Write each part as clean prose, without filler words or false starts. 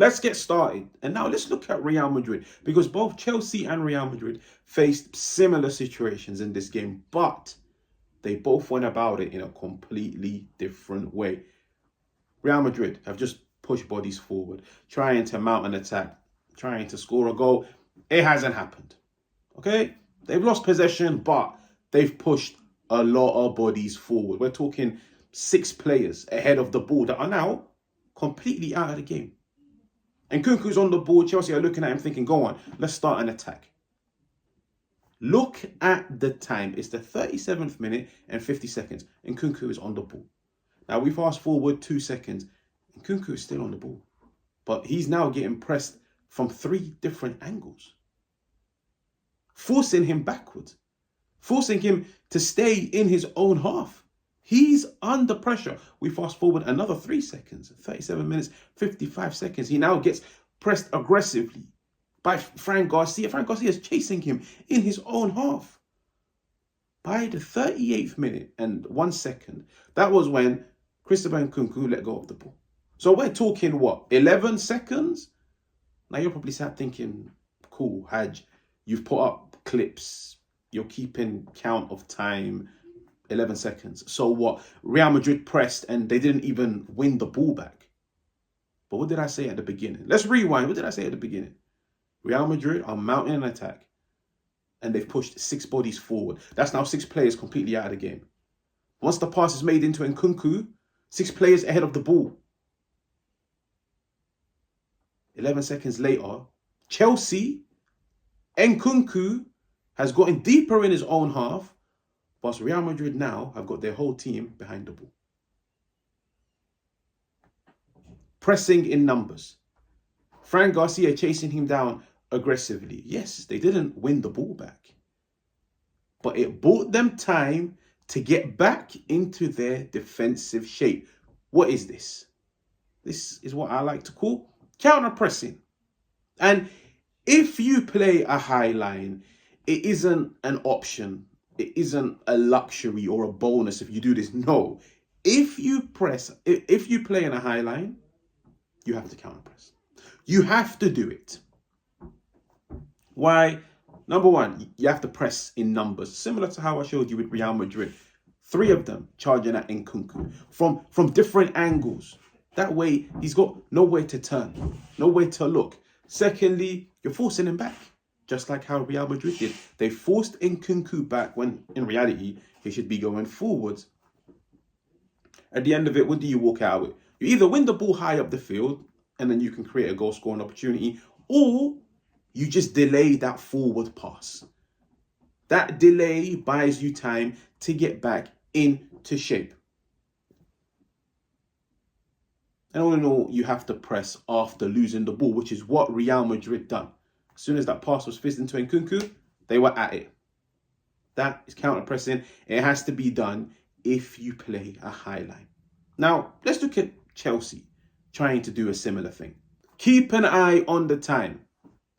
let's get started. And now let's look at Real Madrid, because both Chelsea and Real Madrid faced similar situations in this game, but they both went about it in a completely different way. Real Madrid have just pushed bodies forward, trying to mount an attack, trying to score a goal. It hasn't happened. Okay? They've lost possession, but they've pushed a lot of bodies forward. We're talking 6 players ahead of the ball that are now completely out of the game. And Nkunku's on the ball. Chelsea are looking at him thinking, go on, let's start an attack. Look at the time. It's the 37th minute and 50 seconds. And Nkunku is on the ball. Now we fast forward 2 seconds. And Nkunku is still on the ball. But he's now getting pressed from 3 different angles, forcing him backwards, forcing him to stay in his own half. He's under pressure. We fast forward another 3 seconds, 37 minutes, 55 seconds. He now gets pressed aggressively by Fran Garcia. Fran Garcia is chasing him in his own half. By the 38th minute and 1 second, that was when Christopher Nkunku let go of the ball. So we're talking, what, 11 seconds? Now you're probably sat thinking, cool, HAJJ, you've put up clips, you're keeping count of time, 11 seconds. So what? Real Madrid pressed and they didn't even win the ball back. But what did I say at the beginning? Let's rewind. What did I say at the beginning? Real Madrid are mounting an attack and they've pushed 6 bodies forward. That's now 6 players completely out of the game. Once the pass is made into Nkunku, 6 players ahead of the ball. 11 seconds later, Chelsea, Nkunku has gotten deeper in his own half, whilst Real Madrid now have got their whole team behind the ball. Pressing in numbers. Fran Garcia chasing him down aggressively. Yes, they didn't win the ball back, but it bought them time to get back into their defensive shape. What is this? This is what I like to call counter-pressing. And if you play a high line, it isn't an option. It isn't a luxury or a bonus if you do this. No. If you play in a high line, you have to counter-press. You have to do it. Why? Number one, you have to press in numbers, similar to how I showed you with Real Madrid. 3 of them charging at Nkunku from different angles. That way, he's got nowhere to turn, nowhere to look. Secondly, you're forcing him back, just like how Real Madrid did. They forced Nkunku back when, in reality, he should be going forwards. At the end of it, what do you walk out with? You either win the ball high up the field, and then you can create a goal-scoring opportunity, or you just delay that forward pass. That delay buys you time to get back into shape. And all in all, you have to press after losing the ball, which is what Real Madrid done. As soon as that pass was fizzed into Nkunku, they were at it. That is counter-pressing. It has to be done if you play a high line. Now, let's look at Chelsea trying to do a similar thing. Keep an eye on the time.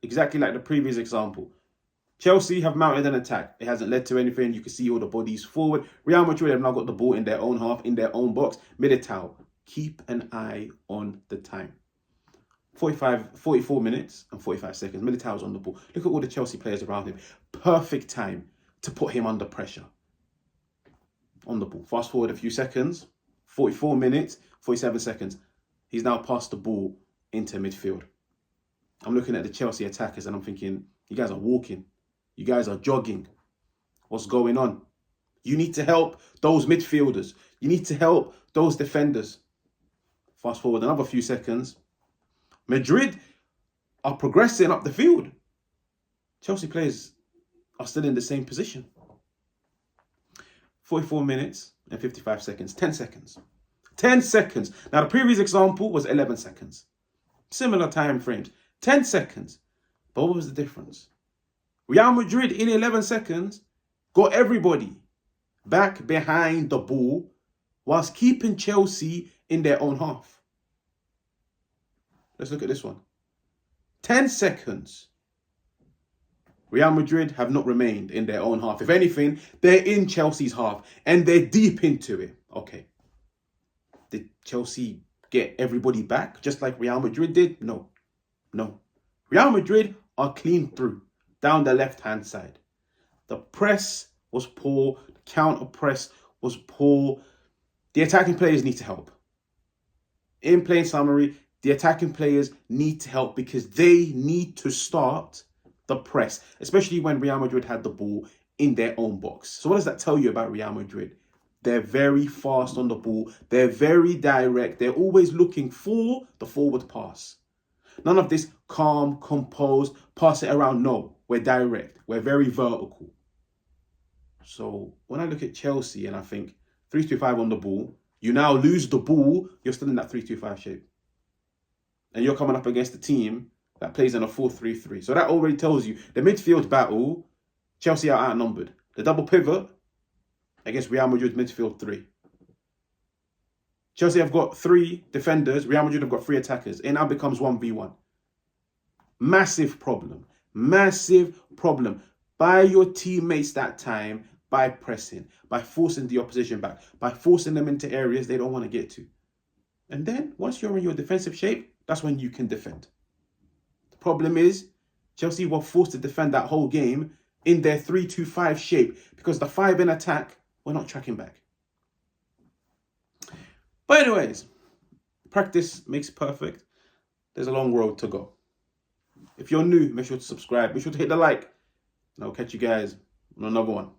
Exactly like the previous example. Chelsea have mounted an attack. It hasn't led to anything. You can see all the bodies forward. Real Madrid have now got the ball in their own half, in their own box. Militao. Keep an eye on the time. 44 minutes and 45 seconds. Militao's on the ball. Look at all the Chelsea players around him. Perfect time to put him under pressure. On the ball. Fast forward a few seconds. 44 minutes, 47 seconds. He's now passed the ball into midfield. I'm looking at the Chelsea attackers and I'm thinking, you guys are walking. You guys are jogging. What's going on? You need to help those midfielders. You need to help those defenders. Fast forward another few seconds. Madrid are progressing up the field. Chelsea players are still in the same position. 44 minutes and 55 seconds. 10 seconds. 10 seconds. Now, the previous example was 11 seconds. Similar time frames. 10 seconds. But what was the difference? Real Madrid, in 11 seconds, got everybody back behind the ball whilst keeping Chelsea in their own half. Let's look at this one. 10 seconds. Real Madrid have not remained in their own half. If anything, they're in Chelsea's half and they're deep into it. Okay. Did Chelsea get everybody back just like Real Madrid did? No. No. Real Madrid are clean through down the left-hand side. The press was poor. The counter press was poor. The attacking players need to help. In plain summary, the attacking players need to help because they need to start the press, especially when Real Madrid had the ball in their own box. So what does that tell you about Real Madrid? They're very fast on the ball. They're very direct. They're always looking for the forward pass. None of this calm, composed, pass it around. No, we're direct. We're very vertical. So when I look at Chelsea and I think 3-2-5 on the ball, you now lose the ball, you're still in that 3-2-5 shape. And you're coming up against a team that plays in a 4-3-3. So that already tells you the midfield battle, Chelsea are outnumbered. The double pivot against Real Madrid's midfield 3. Chelsea have got 3 defenders. Real Madrid have got 3 attackers. It now becomes 1v1. Massive problem. Massive problem. Buy your teammates that time by pressing, by forcing the opposition back, by forcing them into areas they don't want to get to. And then, once you're in your defensive shape, that's when you can defend. The problem is, Chelsea were forced to defend that whole game in their 3-2-5 shape because the 5 in attack were not tracking back. But anyways, practice makes perfect. There's a long road to go. If you're new, make sure to subscribe. Make sure to hit the like. And I'll catch you guys on another one.